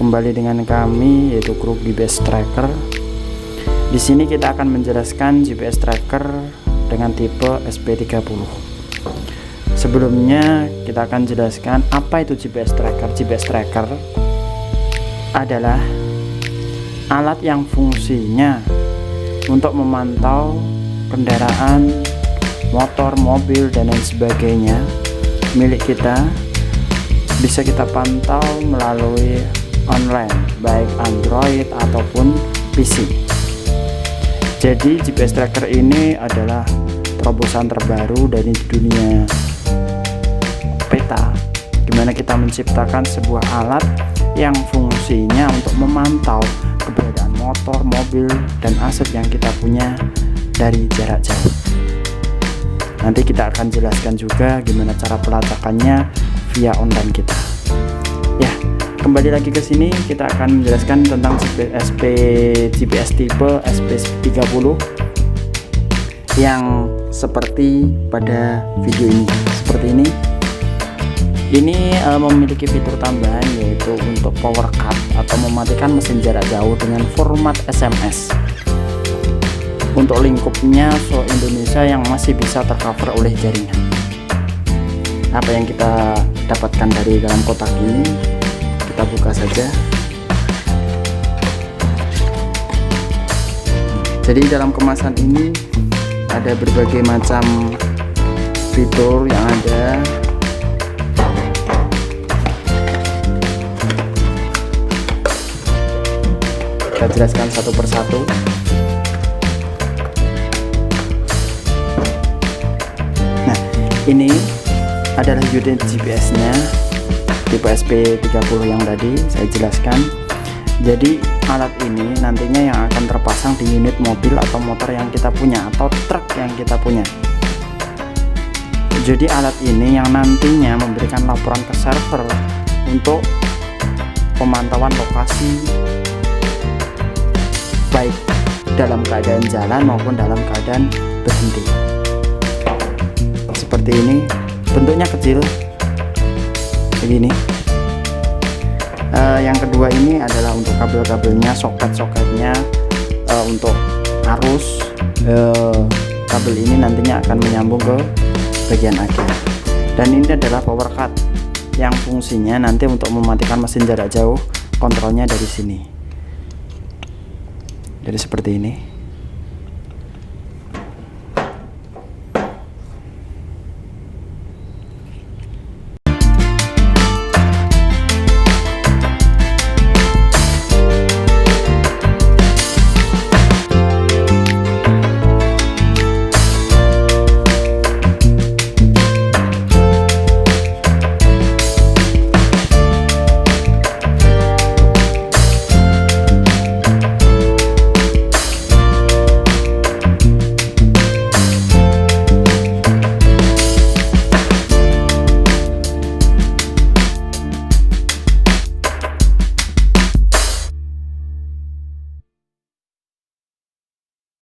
Kembali dengan kami, yaitu grup GPS Tracker. Di sini kita akan menjelaskan GPS Tracker dengan tipe SP30. Sebelumnya kita akan jelaskan apa itu GPS Tracker. GPS Tracker adalah alat yang fungsinya untuk memantau kendaraan, motor, mobil, dan lain sebagainya milik kita. Bisa kita pantau melalui online, baik Android ataupun PC. Jadi GPS Tracker ini adalah terobosan terbaru dari dunia peta, dimana kita menciptakan sebuah alat yang fungsinya untuk memantau keberadaan motor, mobil, dan aset yang kita punya dari jarak jauh. Nanti kita akan jelaskan juga gimana cara pelacakannya via online kita. Ya, kembali lagi ke sini, kita akan menjelaskan tentang GPS tipe SP30 yang seperti pada video ini. Seperti ini. Ini memiliki fitur tambahan, yaitu untuk power cut atau mematikan mesin jarak jauh dengan format SMS. Untuk lingkupnya seluruh Indonesia yang masih bisa tercover oleh jaringan. Apa yang kita dapatkan dari dalam kotak ini, kita buka saja. Jadi dalam kemasan ini ada berbagai macam fitur yang ada. Kita jelaskan satu persatu. Nah, ini adalah unit GPS-nya tipe SP30 yang tadi saya jelaskan. Jadi alat ini nantinya yang akan terpasang di unit mobil atau motor yang kita punya atau truk yang kita punya. Jadi alat ini yang nantinya memberikan laporan ke server untuk pemantauan lokasi, baik dalam keadaan jalan maupun dalam keadaan berhenti. Seperti ini, bentuknya kecil begini. Yang kedua ini adalah untuk kabel-kabelnya, soket-soketnya, untuk arus. Kabel ini nantinya akan menyambung ke bagian akhir. Dan ini adalah power cut yang fungsinya nanti untuk mematikan mesin jarak jauh. Kontrolnya dari sini. Jadi seperti ini.